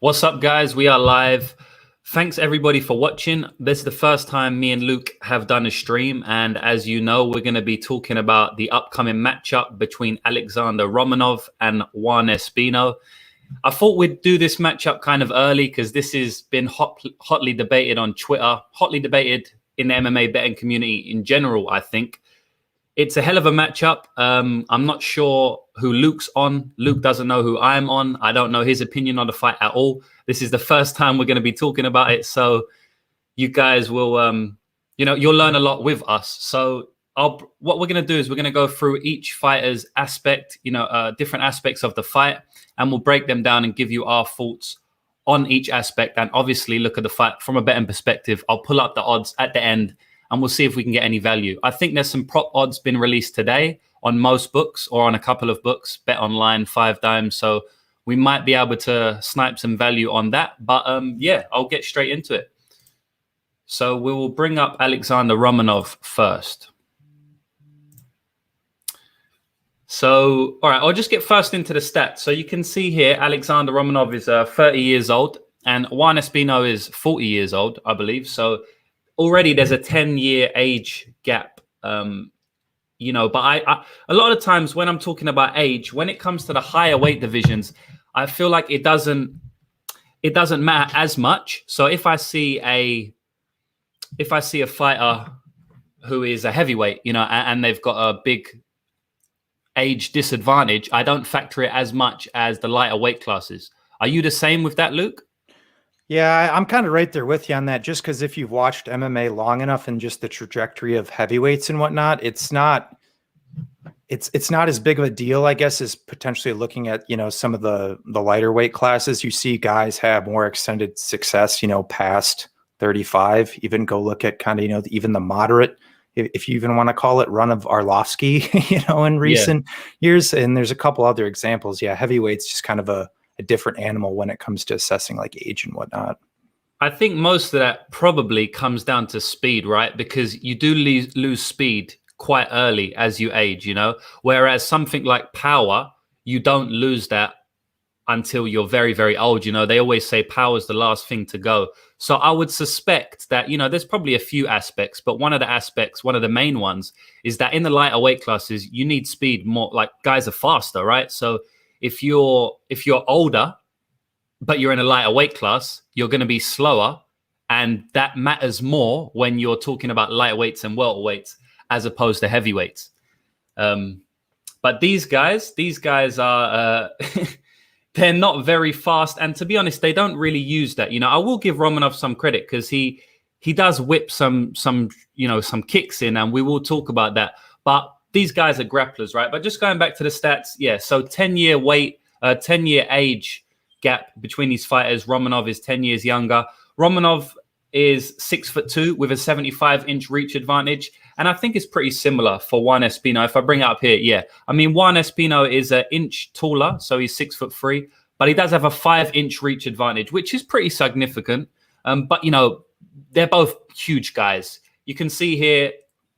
What's up, guys? We are live. Thanks everybody for watching. This is the first time me and Luke have done a stream, and as you know, we're going to be talking about the upcoming matchup between Alexander Romanov and Juan Espino. I thought we'd do this matchup kind of early because this has been hotly debated on Twitter, hotly debated in the MMA betting community in general, I think. It's a hell of a matchup. I'm not sure who Luke's on. Luke doesn't know who I'm on. I don't know his opinion on the fight at all. This is the first time we're going to be talking about it. So you guys will, you'll learn a lot with us. So what we're going to do is we're going to go through each fighter's aspect, different aspects of the fight, and we'll break them down and give you our thoughts on each aspect. And obviously look at the fight from a betting perspective. I'll pull up the odds at the end, and we'll see if we can get any value. I think there's some prop odds been released today on most books or on a couple of books, Bet Online, 5 Dimes. So we might be able to snipe some value on that. But yeah, I'll get straight into it. So we will bring up Alexander Romanov first. So, all right, I'll just get first into the stats. So you can see here, Alexander Romanov is 30 years old and Juan Espino is 40 years old, I believe. So already there's a 10-year age gap, but I a lot of times when I'm talking about age, when it comes to the higher weight divisions, I feel like it doesn't matter as much. So if I see a fighter who is a heavyweight, and they've got a big age disadvantage, I don't factor it as much as the lighter weight classes. Are you the same with that, Luke? Yeah, I'm kind of right there with you on that, just because if you've watched MMA long enough and just the trajectory of heavyweights and whatnot, it's not as big of a deal, I guess, as potentially looking at, some of the lighter weight classes. You see guys have more extended success, past 35. Even go look at kind of, even the moderate, if you even want to call it, run of Arlovsky, in recent years. And there's a couple other examples. Yeah, heavyweight's just kind of a different animal when it comes to assessing like age and whatnot. I think most of that probably comes down to speed, right? Because you do lose speed quite early as you age, whereas something like power, you don't lose that until you're very, very old. They always say power is the last thing to go. So I would suspect that, there's probably a few aspects, but one of the main ones is that in the lighter weight classes, you need speed more. Like guys are faster, right? So if you're older, but you're in a lighter weight class, you're going to be slower. And that matters more when you're talking about lightweights and welterweights as opposed to heavyweights. But these guys are, they're not very fast. And to be honest, they don't really use that. I will give Romanov some credit because he does whip some kicks in, and we will talk about that. But these guys are grapplers, right? But just going back to the stats, yeah. So 10-year age gap between these fighters. Romanov is 10 years younger. Romanov is 6'2" with a 75-inch reach advantage. And I think it's pretty similar for Juan Espino. If I bring it up here, yeah. I mean, Juan Espino is an inch taller, so he's 6'3", but he does have a 5-inch reach advantage, which is pretty significant. But, they're both huge guys. You can see here,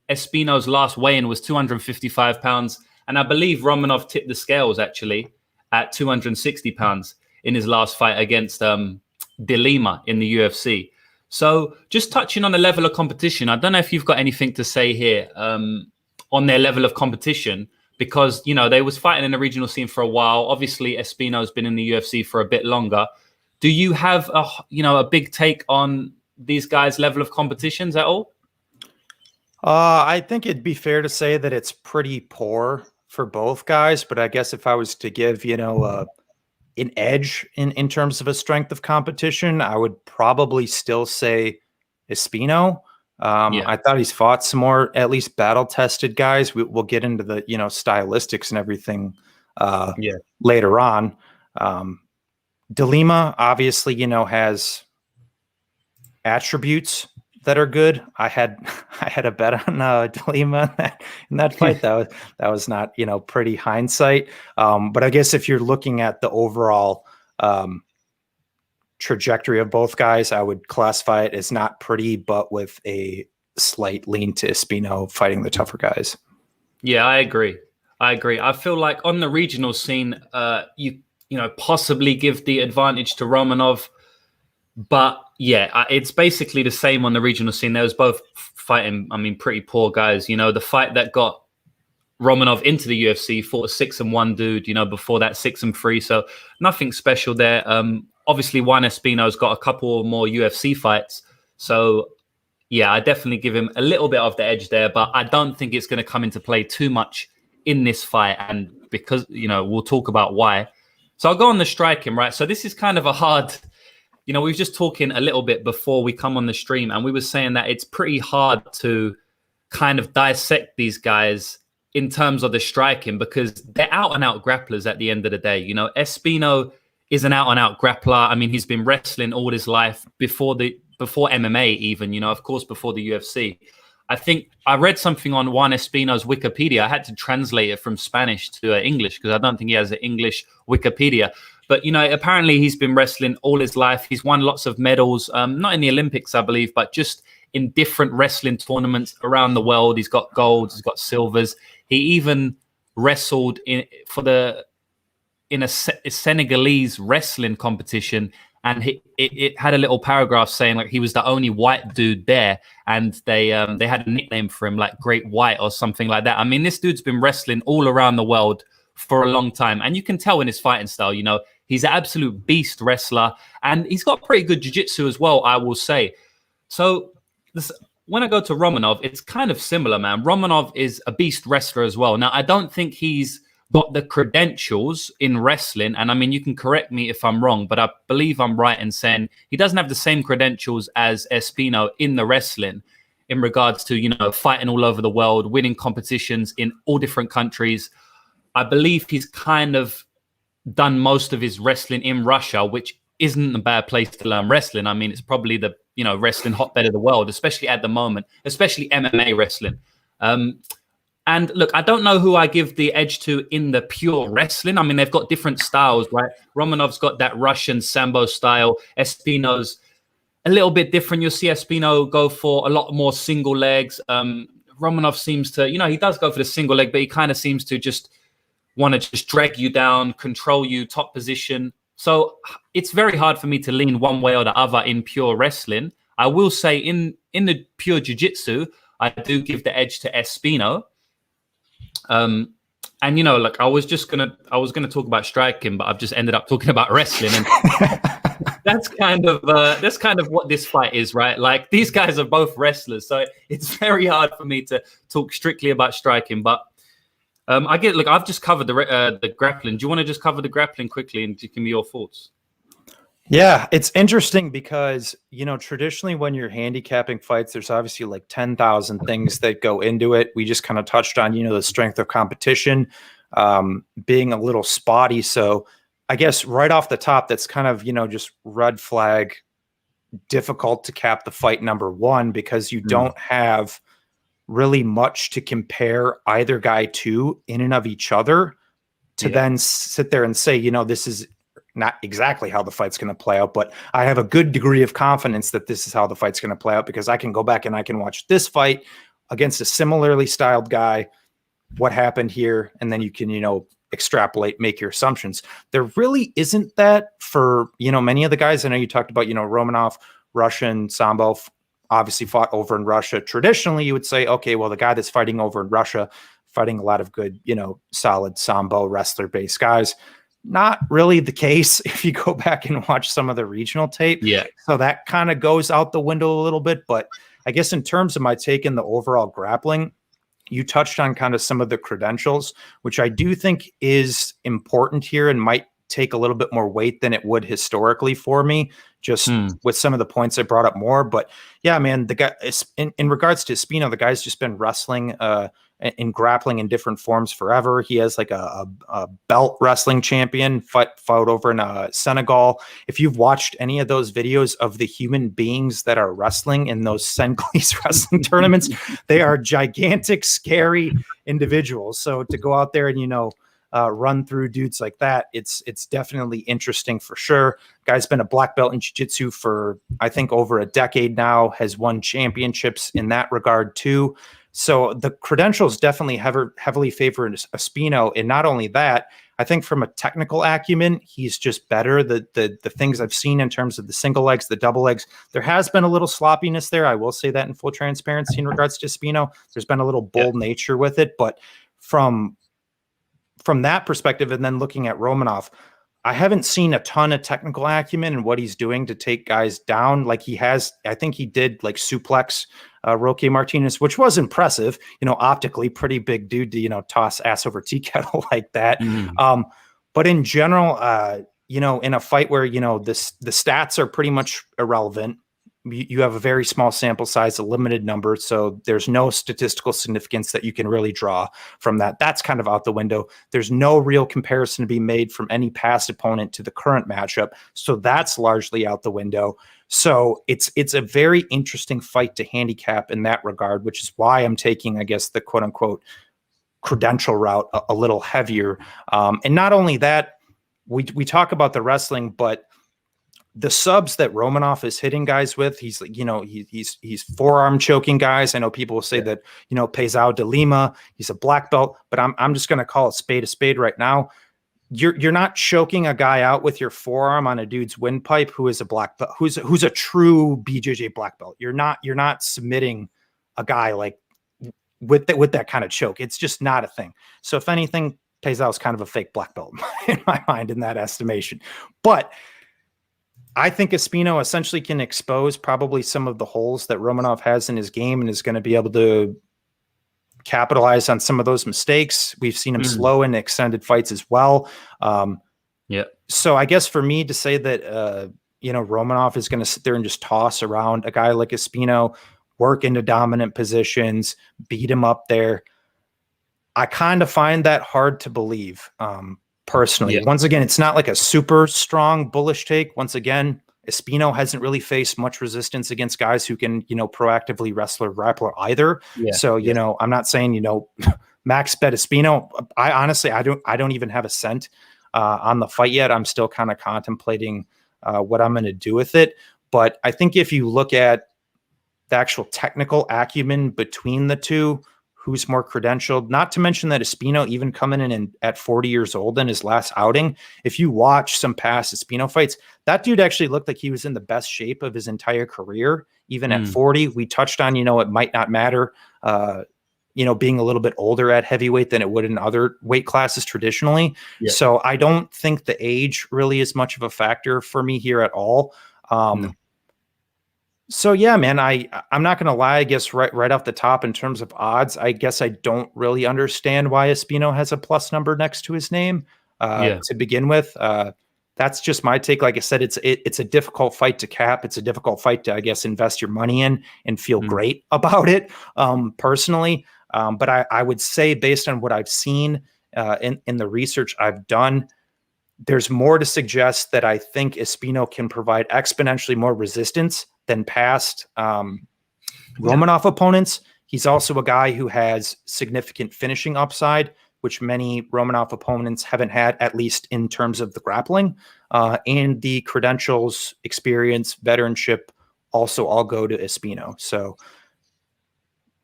Espino's last weigh-in was 255 pounds. And I believe Romanov tipped the scales, actually, at 260 pounds in his last fight against De Lima in the UFC. So just touching on the level of competition, I don't know if you've got anything to say here on their level of competition, because, they was fighting in the regional scene for a while. Obviously, Espino's been in the UFC for a bit longer. Do you have a big take on these guys' level of competitions at all? I think it'd be fair to say that it's pretty poor for both guys. But I guess if I was to give, an edge in terms of a strength of competition, I would probably still say Espino. I thought he's fought some more, at least battle-tested guys. We'll get into the, stylistics and everything later on. De Lima, obviously, has attributes that are good. I had a bet on De Lima in that fight. that was not, pretty hindsight. But I guess if you're looking at the overall trajectory of both guys, I would classify it as not pretty, but with a slight lean to Espino fighting the tougher guys. Yeah, I agree. I feel like on the regional scene, possibly give the advantage to Romanov. But yeah, it's basically the same on the regional scene. They was both fighting, pretty poor guys. The fight that got Romanov into the UFC, fought a 6-1 dude, before that 6-3. So nothing special there. Obviously, Juan Espino's got a couple more UFC fights. So yeah, I definitely give him a little bit of the edge there, but I don't think it's going to come into play too much in this fight. And because, we'll talk about why. So I'll go on the striking, right? So this is kind of a hard, we were just talking a little bit before we come on the stream, and we were saying that it's pretty hard to kind of dissect these guys in terms of the striking because they're out and out grapplers at the end of the day. Espino is an out and out grappler. He's been wrestling all his life before MMA even, of course, before the UFC. I think I read something on Juan Espino's Wikipedia. I had to translate it from Spanish to English because I don't think he has an English Wikipedia. But, apparently he's been wrestling all his life. He's won lots of medals, not in the Olympics, I believe, but just in different wrestling tournaments around the world. He's got golds, he's got silvers. He even wrestled in a Senegalese wrestling competition, and it had a little paragraph saying like he was the only white dude there, and they had a nickname for him like Great White or something like that. This dude's been wrestling all around the world for a long time, and you can tell in his fighting style, he's an absolute beast wrestler, and he's got pretty good jiu-jitsu as well, I will say. So when I go to Romanov, it's kind of similar, man. Romanov is a beast wrestler as well. Now, I don't think he's got the credentials in wrestling, and you can correct me if I'm wrong, but I believe I'm right in saying he doesn't have the same credentials as Espino in the wrestling in regards to, fighting all over the world, winning competitions in all different countries. I believe he's kind of done most of his wrestling in Russia, which isn't a bad place to learn wrestling. It's probably the wrestling hotbed of the world, especially at the moment, especially MMA wrestling. And look, I don't know who I give the edge to in the pure wrestling. They've got different styles, right? Romanov's got that Russian Sambo style. Espino's a little bit different. You'll see Espino go for a lot more single legs. Romanov seems to, he does go for the single leg, but he kind of seems to just want to just drag you down, control you, top position. So it's very hard for me to lean one way or the other in pure wrestling. I will say in the pure jiu-jitsu, I do give the edge to Espino. And I was gonna talk about striking, but I've just ended up talking about wrestling, and that's kind of what this fight is, right? Like these guys are both wrestlers, so it's very hard for me to talk strictly about striking. But I've just covered the grappling. Do you want to just cover the grappling quickly and give me your thoughts? Yeah, it's interesting because, traditionally when you're handicapping fights, there's obviously like 10,000 things that go into it. We just kind of touched on, the strength of competition being a little spotty. So I guess right off the top, that's kind of, just red flag, difficult to cap the fight number one because you don't have really much to compare either guy to in and of each other to then sit there and say, this is not exactly how the fight's going to play out, but I have a good degree of confidence that this is how the fight's going to play out because I can go back and I can watch this fight against a similarly styled guy, what happened here, and then you can, extrapolate, make your assumptions. There really isn't that for, many of the guys. I know you talked about, Romanov, Russian, Sambo, obviously fought over in Russia. Traditionally, you would say, okay, well, the guy that's fighting over in Russia, fighting a lot of good, solid Sambo wrestler-based guys. Not really the case if you go back and watch some of the regional tape. Yeah. So that kind of goes out the window a little bit. But I guess in terms of my take in the overall grappling, you touched on kind of some of the credentials, which I do think is important here and might take a little bit more weight than it would historically for me, just with some of the points I brought up more. But yeah, man, the guy in regards to Espino, the guy's just been wrestling in grappling in different forms forever. He has like a belt wrestling champion fought over in Senegal. If you've watched any of those videos of the human beings that are wrestling in those Senegalese wrestling tournaments, they are gigantic, scary individuals. So to go out there and, run through dudes like that, it's definitely interesting for sure. Guy's been a black belt in jiu-jitsu for, I think, over a decade now, has won championships in that regard too. So the credentials definitely heavily favor Espino. And not only that, I think from a technical acumen, he's just better. The things I've seen in terms of the single legs, the double legs, there has been a little sloppiness there. I will say that in full transparency in regards to Espino. There's been a little bull nature with it, but from that perspective, and then looking at Romanov, I haven't seen a ton of technical acumen in what he's doing to take guys down. Like he has, I think he did like suplex Roque Martinez, which was impressive, optically pretty big dude to, toss ass over tea kettle like that. But in general, in a fight where, the stats are pretty much irrelevant, you have a very small sample size, a limited number. So there's no statistical significance that you can really draw from that. That's kind of out the window. There's no real comparison to be made from any past opponent to the current matchup. So that's largely out the window. So it's a very interesting fight to handicap in that regard, which is why I'm taking, I guess, the quote unquote credential route a little heavier. And not only that, we talk about the wrestling, but the subs that Romanov is hitting guys with, he's he's forearm choking guys. I know people will say that, Peizao de Lima, he's a black belt, but I'm just going to call a spade right now. You're not choking a guy out with your forearm on a dude's windpipe who is a black belt, who's a true BJJ black belt. You're not submitting a guy like with that kind of choke. It's just not a thing. So if anything, Peizao is kind of a fake black belt in my mind, in that estimation. But I think Espino essentially can expose probably some of the holes that Romanov has in his game and is going to be able to capitalize on some of those mistakes. We've seen him slow in extended fights as well. So I guess for me to say that, Romanov is going to sit there and just toss around a guy like Espino, work into dominant positions, beat him up there, I kind of find that hard to believe. Personally, once again, it's not like a super strong bullish take. Once again, Espino hasn't really faced much resistance against guys who can, proactively wrestle or grappler either. So, I'm not saying, max bet Espino. I honestly, I don't even have a cent on the fight yet. I'm still kind of contemplating what I'm going to do with it. But I think if you look at the actual technical acumen between the two, who's more credentialed, not to mention that Espino, even coming in at 40 years old in his last outing, if you watch some past Espino fights, that dude actually looked like he was in the best shape of his entire career, even at 40. We touched on, it might not matter, being a little bit older at heavyweight than it would in other weight classes traditionally. So I don't think the age really is much of a factor for me here at all. So yeah, man, I'm not going to lie. I guess right off the top, in terms of odds, I guess I don't really understand why Espino has a plus number next to his name to begin with. That's just my take. Like I said, it's a difficult fight to cap. It's a difficult fight to, I guess, invest your money in and feel great about it personally. But I would say, based on what I've seen in the research I've done, there's more to suggest that I think Espino can provide exponentially more resistance than past Romanov opponents. He's also a guy who has significant finishing upside, which many Romanov opponents haven't had, at least in terms of the grappling. And the credentials, experience, veteranship also all go to Espino. So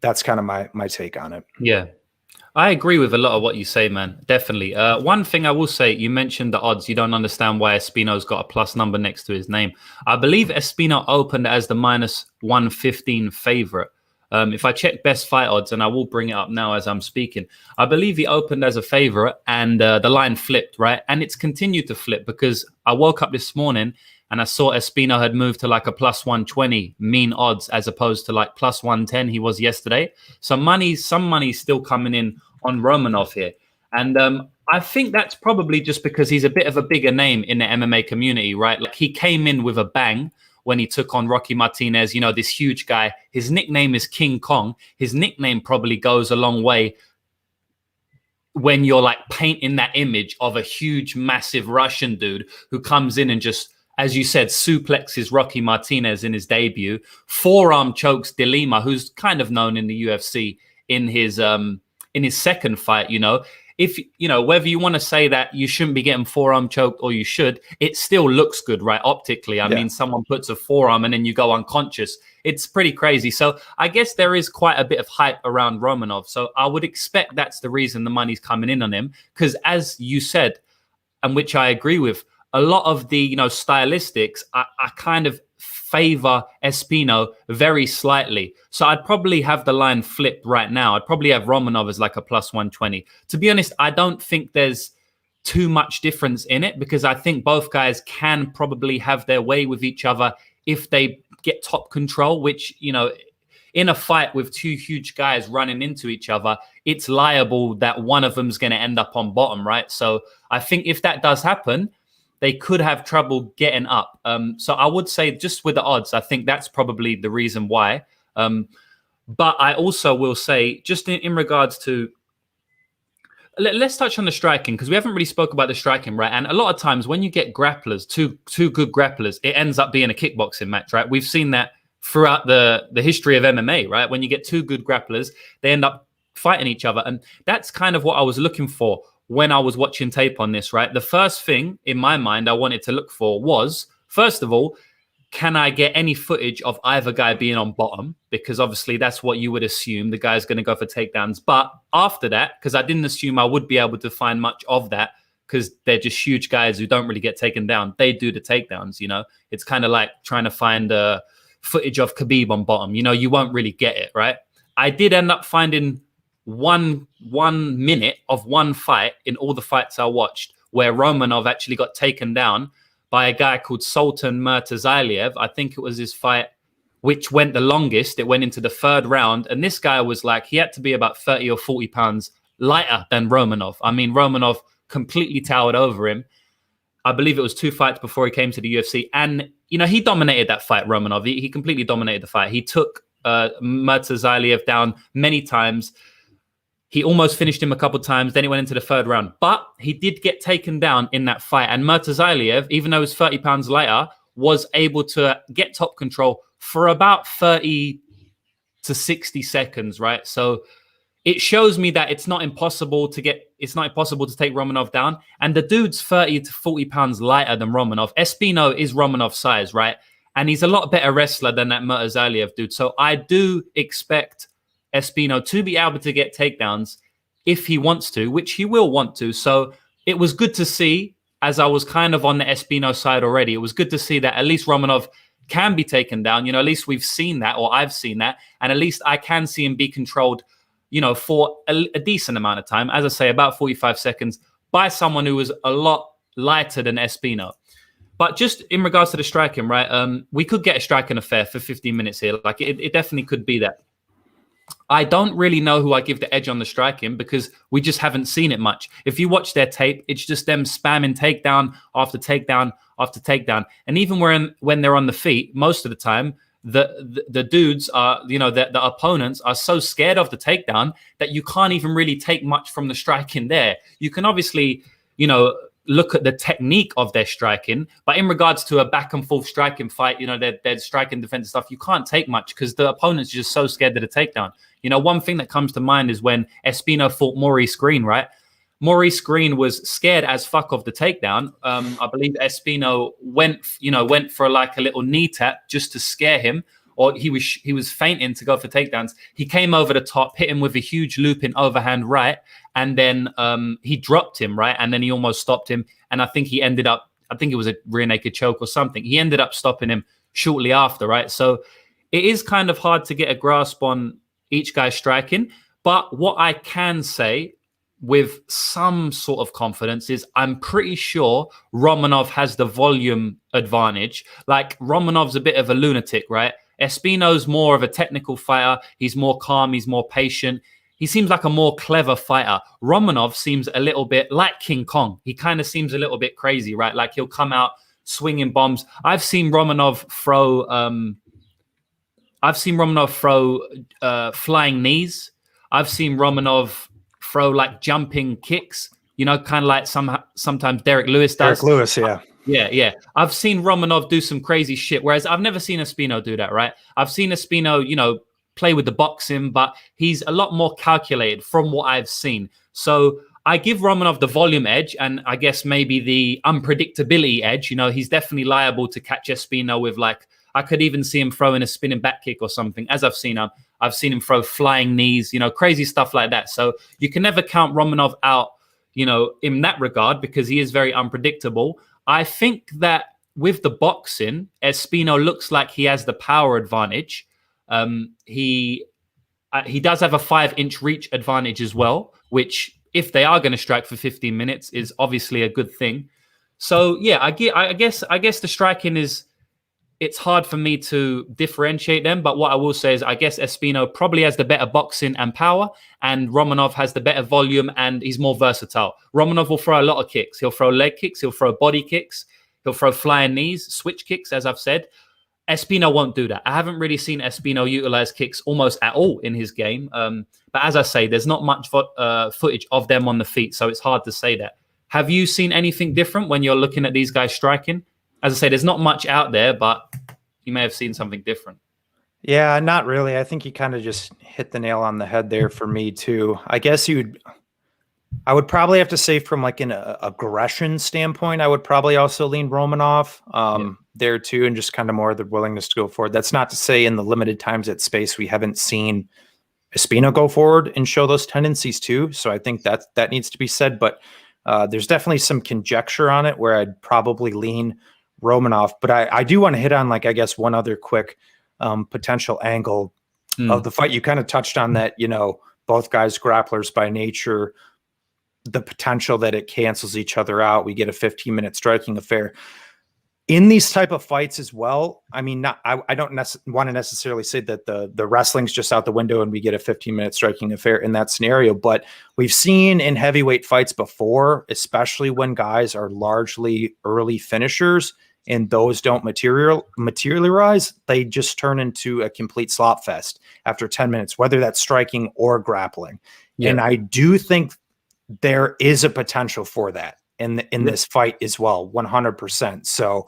that's kind of my take on it. Yeah. I agree with a lot of what you say, man. Definitely. One thing I will say, you mentioned the odds. You don't understand why Espino's got a plus number next to his name. I believe Espino opened as the minus 115 favorite. If I check best fight odds, and I will bring it up now as I'm speaking, I believe he opened as a favorite and the line flipped, right? And it's continued to flip because I woke up this morning and I saw Espino had moved to like a plus 120 mean odds as opposed to like plus 110 he was yesterday. So some money's still coming in on Romanov here. And I think that's probably just because he's a bit of a bigger name in the MMA community, right? Like he came in with a bang when he took on Roque Martinez, this huge guy. His nickname is King Kong. His nickname probably goes a long way when you're like painting that image of a huge, massive Russian dude who comes in and just, as you said, suplexes Roque Martinez in his debut, forearm chokes De Lima, who's kind of known in the UFC in his second fight. If whether you want to say that you shouldn't be getting forearm choked or you should, it still looks good, right? Optically, I mean, someone puts a forearm and then you go unconscious. It's pretty crazy. So I guess there is quite a bit of hype around Romanov. So I would expect that's the reason the money's coming in on him. Because as you said, and which I agree with, a lot of the, stylistics, I kind of favor Espino very slightly. So I'd probably have the line flipped right now. I'd probably have Romanov as like a plus 120. To be honest, I don't think there's too much difference in it, because I think both guys can probably have their way with each other if they get top control, which, in a fight with two huge guys running into each other, it's liable that one of them's going to end up on bottom, right? So I think if that does happen, they could have trouble getting up. So I would say, just with the odds, I think that's probably the reason why. But I also will say, just in regards to, let's touch on the striking, because we haven't really spoke about the striking, right? And a lot of times when you get grapplers, two good grapplers, it ends up being a kickboxing match, right? We've seen that throughout the history of MMA, right? When you get two good grapplers, they end up fighting each other. And that's kind of what I was looking for when I was watching tape on this, right? The first thing in my mind I wanted to look for was, first of all, can I get any footage of either guy being on bottom? Because obviously that's what you would assume. The guy's going to go for takedowns. But after that, because I didn't assume I would be able to find much of that, because they're just huge guys who don't really get taken down. They do the takedowns, It's kind of like trying to find footage of Khabib on bottom. You won't really get it, right? I did end up finding one minute of one fight in all the fights I watched where Romanov actually got taken down by a guy called Sultan Murtazaliev. I think it was his fight which went the longest. It went into the third round. And this guy was like, he had to be about 30 or 40 pounds lighter than Romanov. I mean, Romanov completely towered over him. I believe it was 2 fights before he came to the UFC. And, he dominated that fight, Romanov. He completely dominated the fight. He took Murtazaliev down many times. He almost finished him a couple of times. Then he went into the third round. But he did get taken down in that fight. And Murtazaliev, even though he was 30 pounds lighter, was able to get top control for about 30 to 60 seconds, right? So it shows me that it's not impossible to take Romanov down. And the dude's 30 to 40 pounds lighter than Romanov. Espino is Romanov's size, right? And he's a lot better wrestler than that Murtazaliev dude. So I do expect Espino to be able to get takedowns if he wants to, which he will want to. So it was good to see, as I was kind of on the Espino side already, it was good to see that at least Romanov can be taken down. At least we've seen that, or I've seen that. And at least I can see him be controlled, for a decent amount of time. As I say, about 45 seconds by someone who was a lot lighter than Espino. But just in regards to the striking, right? We could get a striking affair for 15 minutes here. Like it definitely could be that. I don't really know who I give the edge on the striking, because we just haven't seen it much. If you watch their tape, it's just them spamming takedown after takedown after takedown. And even when they're on the feet, most of the time, the dudes are, the opponents are so scared of the takedown that you can't even really take much from the striking there. You can obviously, look at the technique of their striking, but in regards to a back and forth striking fight, their striking defense stuff, you can't take much because the opponent's just so scared of the takedown. One thing that comes to mind is when Espino fought Maurice Green, right? Maurice Green was scared as fuck of the takedown. I believe Espino went for like a little knee tap just to scare him, or he was feinting to go for takedowns. He came over the top, hit him with a huge looping overhand right, and then he dropped him, right? And then he almost stopped him. And I think it was a rear naked choke or something. He ended up stopping him shortly after, right? So it is kind of hard to get a grasp on each guy striking. But what I can say with some sort of confidence is I'm pretty sure Romanov has the volume advantage. Like, Romanov's a bit of a lunatic, right? Espino's more of a technical fighter. He's more calm. He's more patient. He seems like a more clever fighter. Romanov seems a little bit like King Kong. He kind of seems a little bit crazy, right? Like, he'll come out swinging bombs. I've seen Romanov throw flying knees. I've seen Romanov throw like jumping kicks, kind of like sometimes Derek Lewis does. Derek Lewis, yeah. Yeah. I've seen Romanov do some crazy shit, whereas I've never seen Espino do that, right? I've seen Espino, play with the boxing, but he's a lot more calculated from what I've seen. So I give Romanov the volume edge, and I guess maybe the unpredictability edge. He's definitely liable to catch Espino with, like, I could even see him throwing a spinning back kick or something. As I've seen him throw flying knees, crazy stuff like that. So you can never count Romanov out, in that regard, because he is very unpredictable. I think that with the boxing, Espino looks like he has the power advantage. He does have a 5-inch reach advantage as well, which, if they are going to strike for 15 minutes, is obviously a good thing. So yeah, I guess the striking is, it's hard for me to differentiate them. But what I will say is, I guess Espino probably has the better boxing and power, and Romanov has the better volume, and he's more versatile. Romanov will throw a lot of kicks. He'll throw leg kicks. He'll throw body kicks. He'll throw flying knees, switch kicks, as I've said. Espino won't do that. I haven't really seen Espino utilize kicks almost at all in his game. But as I say, there's not much footage of them on the feet, so it's hard to say that. Have you seen anything different when you're looking at these guys striking? As I say, there's not much out there, but you may have seen something different. Yeah, not really. I think you kind of just hit the nail on the head there for me too. I guess I would probably have to say, from like an aggression standpoint, I would probably also lean Romanov there too, and just kind of more the willingness to go forward. That's not to say in the limited times at space we haven't seen Espino go forward and show those tendencies too. So I think that needs to be said, but there's definitely some conjecture on it where I'd probably lean Romanov. But I do want to hit on, like, I guess one other quick potential angle of the fight. You kind of touched on that, both guys grapplers by nature, the potential that it cancels each other out. We get a 15-minute striking affair in these type of fights as well. I mean, I don't want to necessarily say that the wrestling's just out the window and we get a 15-minute striking affair in that scenario, but we've seen in heavyweight fights before, especially when guys are largely early finishers and those don't materialize, they just turn into a complete slop fest after 10 minutes, whether that's striking or grappling. Yeah. And I do think there is a potential for that in this fight as well, 100%. So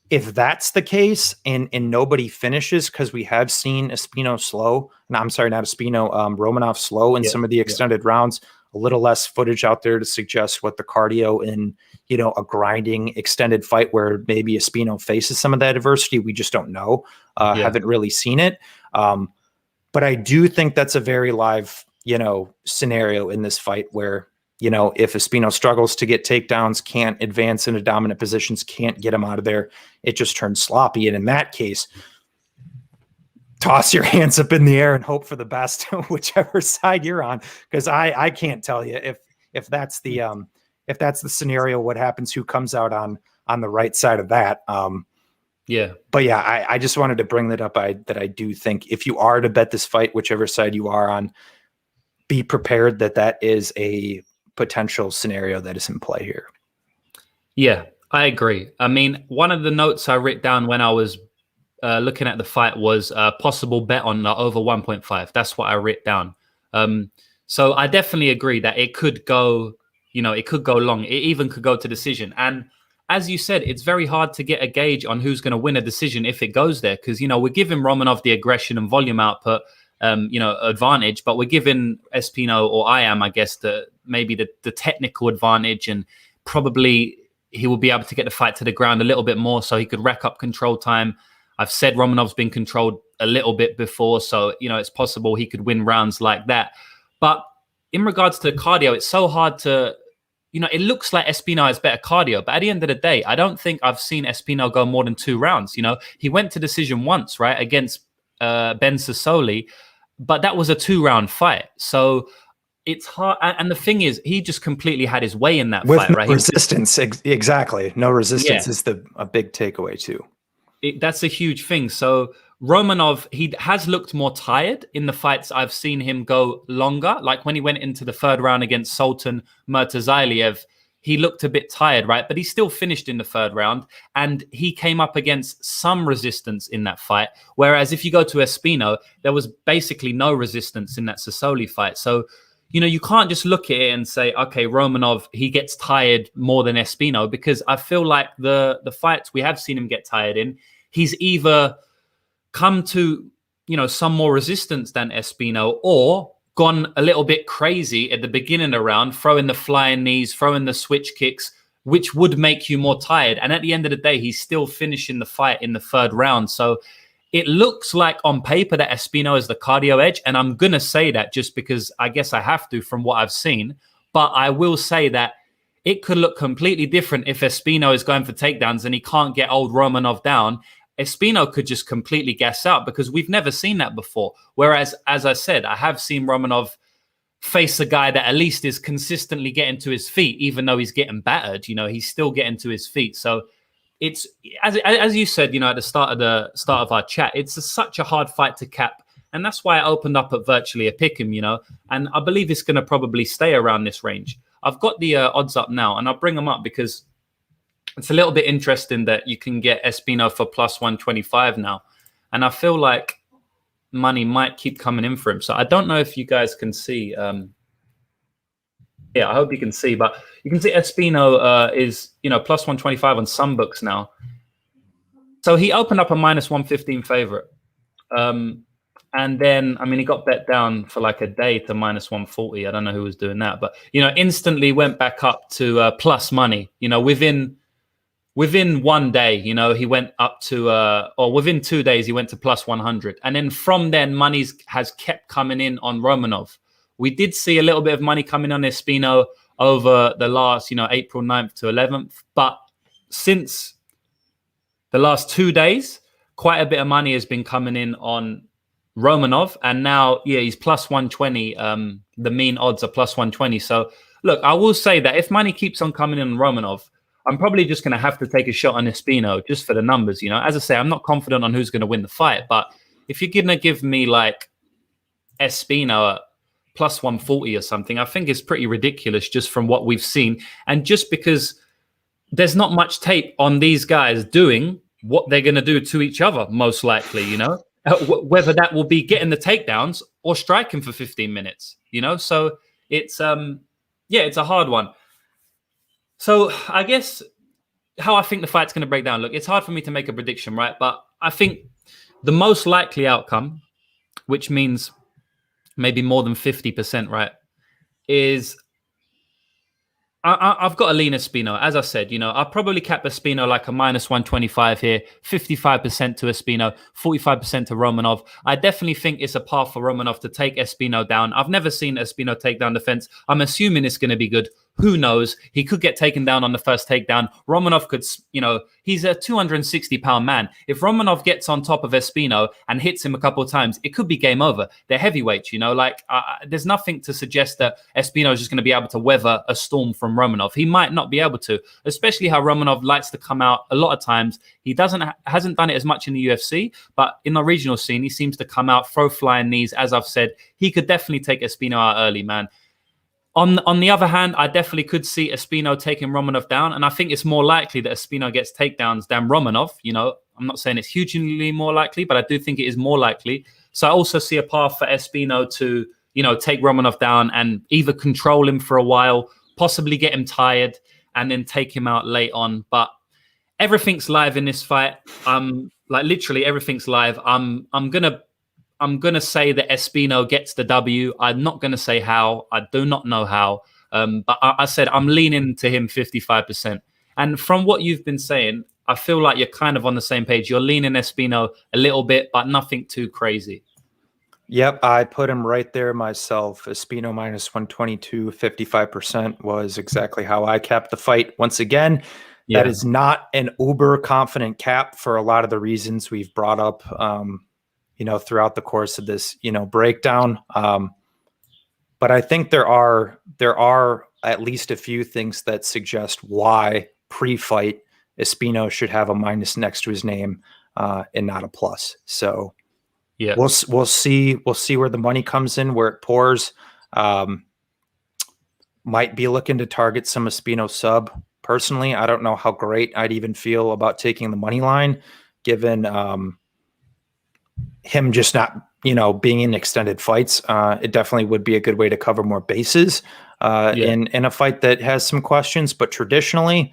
if that's the case and nobody finishes, because we have seen Espino slow, and I'm sorry, not Espino, Romanov slow in some of the extended rounds, a little less footage out there to suggest what the cardio in, a grinding extended fight where maybe Espino faces some of that adversity. We just don't know. Haven't really seen it. But I do think that's a very live, scenario in this fight where, if Espino struggles to get takedowns, can't advance into dominant positions, can't get him out of there, it just turns sloppy. And in that case, toss your hands up in the air and hope for the best, whichever side you're on. Because I can't tell you if that's the scenario, what happens, who comes out on the right side of that. But yeah, I just wanted to bring that up. That I do think if you are to bet this fight, whichever side you are on, be prepared that is a potential scenario that is in play here. Yeah, I agree. I mean, one of the notes I wrote down when I was looking at the fight was a possible bet on over 1.5. That's what I wrote down. So I definitely agree that it could go, it could go long. It even could go to decision. And as you said, it's very hard to get a gauge on who's going to win a decision if it goes there. Because, we're giving Romanov the aggression and volume output, advantage, but we're giving Espino, or I am, I guess, maybe the technical advantage, and probably he will be able to get the fight to the ground a little bit more so he could rack up control time. I've said Romanov's been controlled a little bit before, so, it's possible he could win rounds like that. But in regards to cardio, it's so hard to, it looks like Espino has better cardio, but at the end of the day, I don't think I've seen Espino go more than 2 rounds. He went to decision once, right, against Ben Sassoli, but that was a 2-round fight. So it's hard. And the thing is, he just completely had his way in that fight, right? Resistance. Exactly. No resistance is a big takeaway too. That's a huge thing. So Romanov, he has looked more tired in the fights I've seen him go longer. Like when he went into the 3rd round against Sultan Murtazailiev, he looked a bit tired, right? But he still finished in the 3rd round, and he came up against some resistance in that fight. Whereas if you go to Espino, there was basically no resistance in that Sassoli fight. So, you can't just look at it and say, okay, Romanov, he gets tired more than Espino, because I feel like the fights we have seen him get tired in, he's either come to, some more resistance than Espino, or gone a little bit crazy at the beginning of the round, throwing the flying knees, throwing the switch kicks, which would make you more tired. And at the end of the day, he's still finishing the fight in the 3rd round. So it looks like on paper that Espino is the cardio edge. And I'm going to say that just because I guess I have to from what I've seen. But I will say that it could look completely different if Espino is going for takedowns and he can't get old Romanov down. Espino could just completely gas out because we've never seen that before. Whereas, as I said, I have seen Romanov face a guy that at least is consistently getting to his feet, even though he's getting battered. He's still getting to his feet. So it's as you said, at the start of our chat, it's such a hard fight to cap. And that's why I opened up at virtually a pick'em, and I believe it's going to probably stay around this range. I've got the odds up now, and I'll bring them up because it's a little bit interesting that you can get Espino for plus 125 now. And I feel like money might keep coming in for him. So I don't know if you guys can see. Yeah, I hope you can see. But you can see Espino is, plus 125 on some books now. So he opened up a minus 115 favorite. And then, he got bet down for like a day to minus 140. I don't know who was doing that, but, instantly went back up to plus money, within one day, he went up to, or within 2 days, he went to plus 100. And then from then, money has kept coming in on Romanov. We did see a little bit of money coming on Espino over the last, April 9th to 11th. But since the last 2 days, quite a bit of money has been coming in on Romanov, and now, he's plus 120. The mean odds are plus 120. So, look, I will say that if money keeps on coming in on Romanov, I'm probably just going to have to take a shot on Espino just for the numbers. As I say, I'm not confident on who's going to win the fight, but if you're going to give me like Espino at plus 140 or something, I think it's pretty ridiculous just from what we've seen, and just because there's not much tape on these guys doing what they're going to do to each other, most likely, whether that will be getting the takedowns or striking for 15 minutes, so it's it's a hard one. So I guess how I think the fight's going to break down. Look, it's hard for me to make a prediction, right? But I think the most likely outcome, which means maybe more than 50%, right, is I've got a lean Espino. As I said, I'll probably cap Espino like a minus 125 here, 55% to Espino, 45% to Romanov. I definitely think it's a path for Romanov to take Espino down. I've never seen Espino take down defense. I'm assuming it's going to be good. Who knows? He could get taken down on the first takedown. Romanov could, he's a 260-pound man. If Romanov gets on top of Espino and hits him a couple of times, it could be game over. They're heavyweights, there's nothing to suggest that Espino is just going to be able to weather a storm from Romanov. He might not be able to, especially how Romanov likes to come out a lot of times. He hasn't done it as much in the UFC, but in the regional scene, he seems to come out, throw flying knees. As I've said, he could definitely take Espino out early, man. On the other hand, I definitely could see Espino taking Romanov down, and I think it's more likely that Espino gets takedowns than Romanov. I'm not saying it's hugely more likely, but I do think it is more likely. So I also see a path for Espino to, take Romanov down and either control him for a while, possibly get him tired, and then take him out late on. But everything's live in this fight. Like literally everything's live. I'm gonna say that Espino gets the W. I'm not gonna say how. I do not know how. But I said I'm leaning to him 55%. And from what you've been saying, I feel like you're kind of on the same page. You're leaning Espino a little bit, but nothing too crazy. Yep, I put him right there myself. Espino minus 122, 55% was exactly how I capped the fight. Once again, that is not an uber confident cap for a lot of the reasons we've brought up throughout the course of this, breakdown. But I think there are at least a few things that suggest why pre-fight Espino should have a minus next to his name and not a plus. So we'll see where the money comes in, where it pours. Might be looking to target some Espino sub. Personally, I don't know how great I'd even feel about taking the money line, given him just not, being in extended fights. It definitely would be a good way to cover more bases in a fight that has some questions. But traditionally,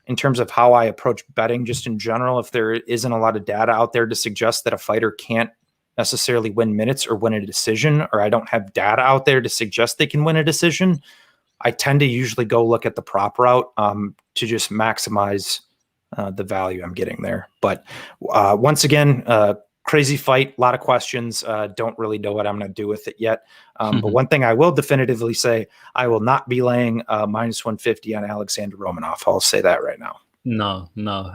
in terms of how I approach betting, just in general, if there isn't a lot of data out there to suggest that a fighter can't necessarily win minutes or win a decision, or I don't have data out there to suggest they can win a decision, I tend to usually go look at the prop route to just maximize the value I'm getting there. But once again, crazy fight, a lot of questions. Don't really know what I'm going to do with it yet. But one thing I will definitively say, I will not be laying minus 150 on Alexander Romanov. I'll say that right now. No.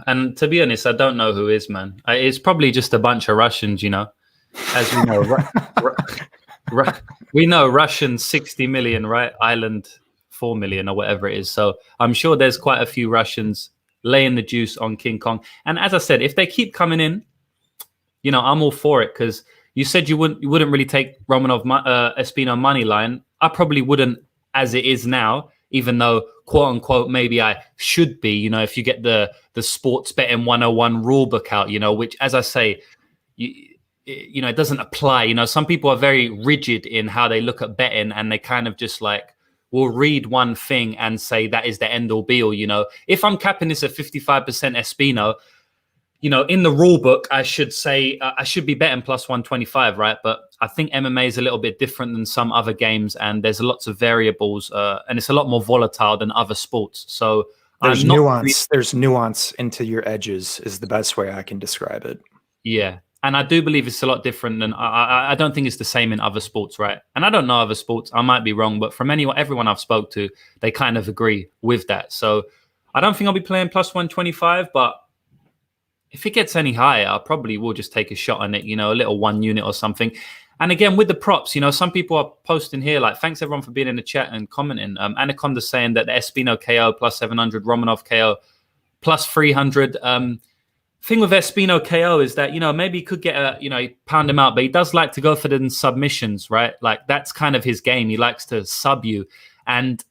And to be honest, I don't know who is, man. It's probably just a bunch of Russians, you know. As we know, we know Russian 60 million, right? Ireland 4 million or whatever it is. So I'm sure there's quite a few Russians laying the juice on King Kong. And as I said, if they keep coming in, you know, I'm all for it, because you said you wouldn't really take Romanov Espino money line. I probably wouldn't as it is now, even though quote unquote maybe I should be, you know, if you get the sports betting 101 rule book out, you know, which, as I say, you know, it doesn't apply. You know, some people are very rigid in how they look at betting, and they kind of just like will read one thing and say that is the end all be all. You know, if I'm capping this at 55% Espino, you know, in the rule book, I should say I should be betting plus 125, right? But I think MMA is a little bit different than some other games, and there's lots of variables, and it's a lot more volatile than other sports. So there's nuance. There's nuance into your edges is the best way I can describe it. Yeah. And I do believe it's a lot different than I don't think it's the same in other sports, right? And I don't know other sports. I might be wrong, but from everyone I've spoke to, they kind of agree with that. So I don't think I'll be playing plus 125, but if it gets any higher, I probably will just take a shot on it, you know, a little 1 unit or something. And again, with the props, you know, some people are posting here, like, thanks everyone for being in the chat and commenting. Anaconda's saying that the Espino KO plus 700, Romanov KO plus 300. Thing with Espino KO is that, you know, maybe he could get pound him out, but he does like to go for the submissions, right? Like, that's kind of his game. He likes to sub you. And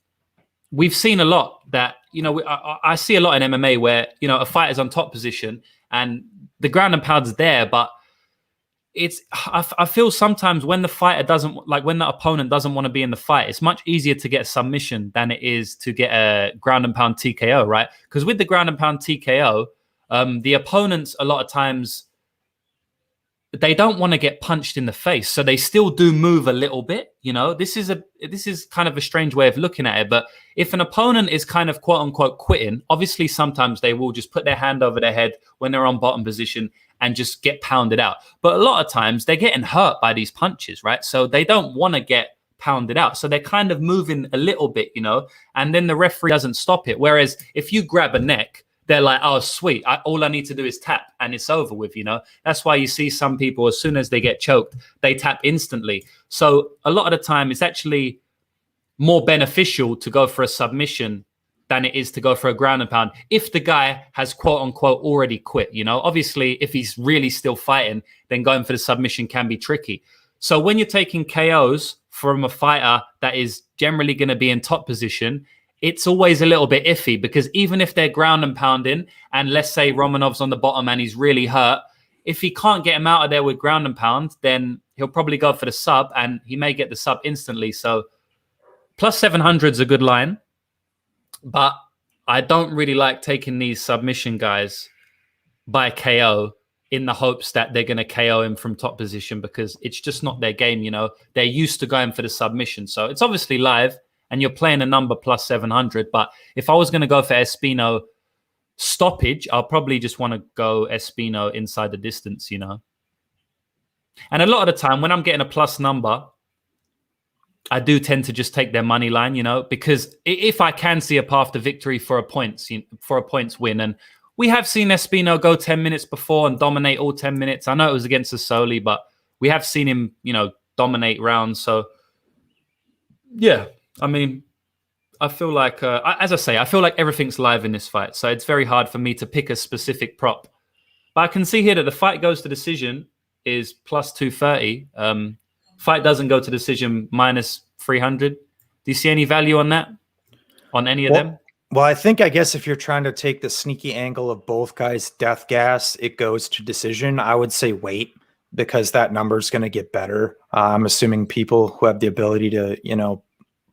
we've seen a lot that, you know, I see a lot in MMA where, you know, a fighter's on top position and the ground and pound's there, but I feel sometimes when the fighter doesn't, like when the opponent doesn't want to be in the fight, it's much easier to get a submission than it is to get a ground and pound TKO, right? Because with the ground and pound TKO, the opponents a lot of times, they don't want to get punched in the face, so they still do move a little bit. You know, this is kind of a strange way of looking at it. But if an opponent is kind of quote unquote quitting, obviously sometimes they will just put their hand over their head when they're on bottom position and just get pounded out. But a lot of times they're getting hurt by these punches, right? So they don't want to get pounded out. So they're kind of moving a little bit, you know, and then the referee doesn't stop it. Whereas if you grab a neck, they're like, oh, sweet. All I need to do is tap and it's over with, you know. That's why you see some people, as soon as they get choked, they tap instantly. So a lot of the time, it's actually more beneficial to go for a submission than it is to go for a ground and pound if the guy has, quote unquote, already quit, you know. Obviously, if he's really still fighting, then going for the submission can be tricky. So when you're taking KOs from a fighter that is generally going to be in top position, it's always a little bit iffy, because even if they're ground and pounding, and let's say Romanov's on the bottom and he's really hurt, if he can't get him out of there with ground and pound, then he'll probably go for the sub, and he may get the sub instantly. So plus 700 is a good line, but I don't really like taking these submission guys by KO in the hopes that they're going to KO him from top position, because it's just not their game, you know. They're used to going for the submission. So it's obviously live, and you're playing a number plus 700. But if I was going to go for Espino stoppage, I'll probably just want to go Espino inside the distance, you know. And a lot of the time when I'm getting a plus number, I do tend to just take their money line, you know, because if I can see a path to victory for a points win, and we have seen Espino go 10 minutes before and dominate all 10 minutes. I know it was against Sassoli, but we have seen him, you know, dominate rounds. So yeah. I mean, I feel like, as I say, I feel like everything's live in this fight. So it's very hard for me to pick a specific prop. But I can see here that the fight goes to decision is plus 230. Fight doesn't go to decision minus 300. Do you see any value on that? On any of them? Well, I guess if you're trying to take the sneaky angle of both guys' death gas, it goes to decision. I would say wait, because that number is going to get better. I'm assuming people who have the ability to, you know,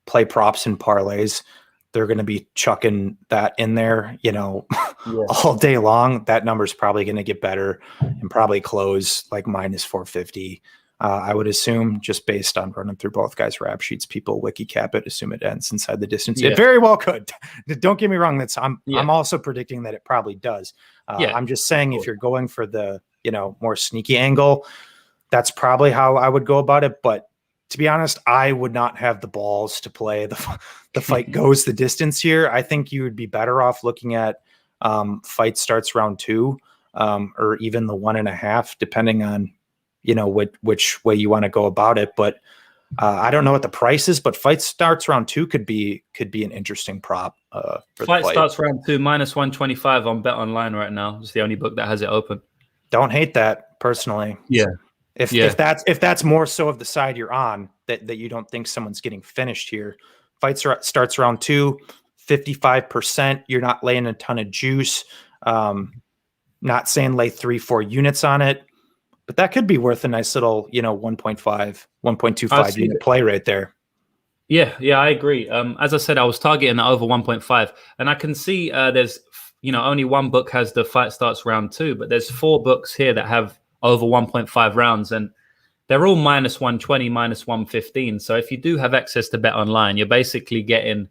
play props and parlays, they're going to be chucking that in there, you know, all day long. That number is probably going to get better and probably close like minus 450. I would assume, just based on running through both guys' rap sheets, people wiki cap it, assume it ends inside the distance. Yeah. It very well could. Don't get me wrong. I'm also predicting that it probably does. I'm just saying, if you're going for the more sneaky angle, that's probably how I would go about it. But to be honest, I would not have the balls to play the fight goes the distance here. I think you would be better off looking at fight starts round 2, or even the 1.5, depending on, which way you want to go about it. But I don't know what the price is, but fight starts round 2 could be an interesting prop. For fight the fight starts round 2 -125 on Bet Online right now. It's the only book that has it open. Don't hate that personally. Yeah. If that's more so of the side you're on, that you don't think someone's getting finished here. Fight starts round 2, 55%. You're not laying a ton of juice. Not saying lay 3-4 units on it, but that could be worth a nice little, 1.5, 1.25 unit play right there. Yeah, I agree. As I said, I was targeting the over 1.5, and I can see there's, only one book has the fight starts round 2, but there's 4 books here that have over 1.5 rounds, and they're all -120, -115. So if you do have access to Bet Online, you're basically getting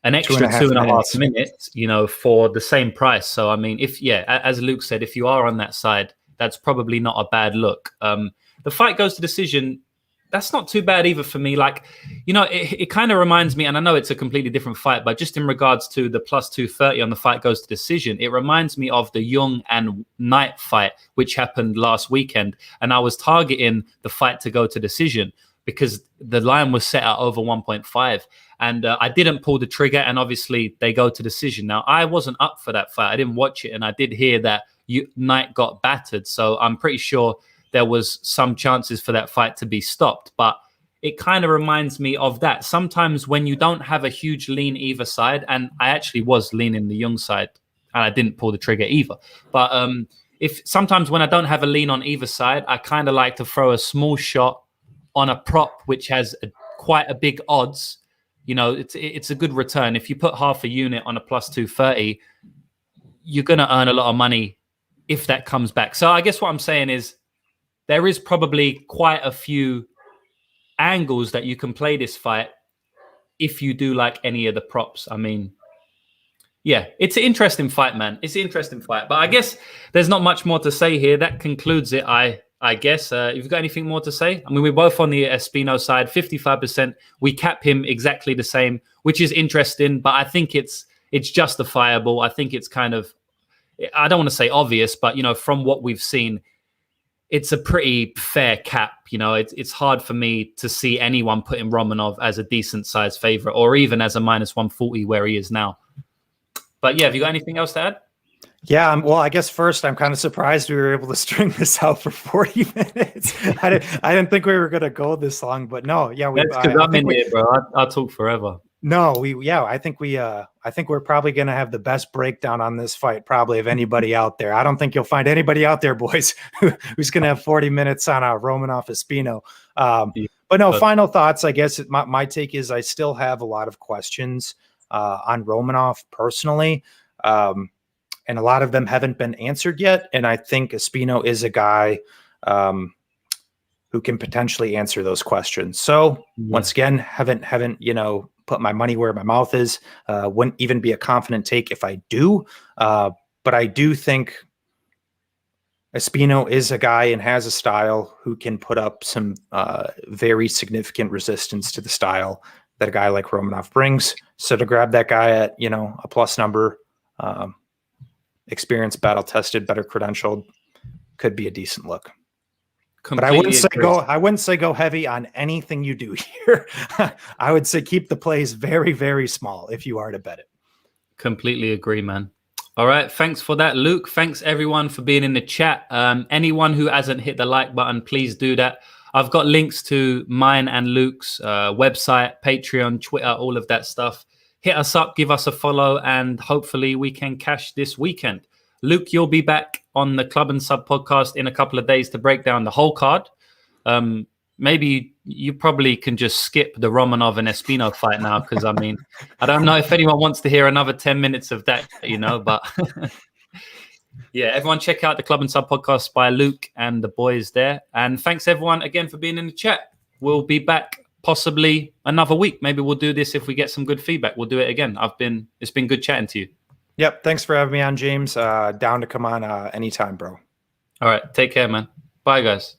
an extra 2.5 minutes, for the same price. So, I mean, as Luke said, if you are on that side, that's probably not a bad look. The fight goes to decision. That's not too bad either for me. Like, it kind of reminds me, and I know it's a completely different fight, but just in regards to the +230 on the fight goes to decision, it reminds me of the Young and Knight fight, which happened last weekend. And I was targeting the fight to go to decision because the line was set at over 1.5. And I didn't pull the trigger, and obviously they go to decision. Now, I wasn't up for that fight. I didn't watch it, and I did hear that Knight got battered. So I'm pretty sure there was some chances for that fight to be stopped. But it kind of reminds me of that. Sometimes when you don't have a huge lean either side, and I actually was leaning the Young side, and I didn't pull the trigger either. But if sometimes when I don't have a lean on either side, I kind of like to throw a small shot on a prop which has quite a big odds. It's a good return. If you put half a unit on a +230, you're going to earn a lot of money if that comes back. So I guess what I'm saying is there is probably quite a few angles that you can play this fight if you do like any of the props. I mean, yeah, it's an interesting fight, man. It's an interesting fight. But I guess there's not much more to say here. That concludes it, I guess. If you've got anything more to say? I mean, we're both on the Espino side, 55%. We cap him exactly the same, which is interesting, but I think it's justifiable. I think it's kind of, I don't want to say obvious, but, from what we've seen, it's a pretty fair cap. It's hard for me to see anyone putting Romanov as a decent size favorite or even as a -140 where he is now. But yeah, have you got anything else to add? Yeah, well, I guess first, I'm kind of surprised we were able to string this out for 40 minutes. I didn't think we were going to go this long, but no, yeah, that's because I'm in here, bro. I'll talk forever. No, I think we're probably going to have the best breakdown on this fight, probably of anybody out there. I don't think you'll find anybody out there, boys, who's going to have 40 minutes on Romanov Espino. But no, final thoughts. I guess my take is I still have a lot of questions on Romanov personally. And a lot of them haven't been answered yet. And I think Espino is a guy who can potentially answer those questions. So once again, haven't put my money where my mouth is. Wouldn't even be a confident take if I do. But I do think Espino is a guy and has a style who can put up some very significant resistance to the style that a guy like Romanov brings. So to grab that guy at, a plus number, experienced, battle tested, better credentialed, could be a decent look. But I wouldn't say go heavy on anything you do here. I would say keep the plays very, very small if you are to bet it. Completely agree, man. All right. Thanks for that, Luke. Thanks everyone for being in the chat. Anyone who hasn't hit the like button, please do that. I've got links to mine and Luke's website, Patreon, Twitter, all of that stuff. Hit us up, give us a follow, and hopefully we can cash this weekend. Luke, you'll be back on the Club and Sub podcast in a couple of days to break down the whole card. Maybe you probably can just skip the Romanov and Espino fight now, because, I mean, I don't know if anyone wants to hear another 10 minutes of that, but yeah, everyone check out the Club and Sub podcast by Luke and the boys there. And thanks, everyone, again for being in the chat. We'll be back possibly another week. Maybe we'll do this if we get some good feedback. We'll do it again. It's been good chatting to you. Yep. Thanks for having me on, James. Down to come on anytime, bro. All right. Take care, man. Bye, guys.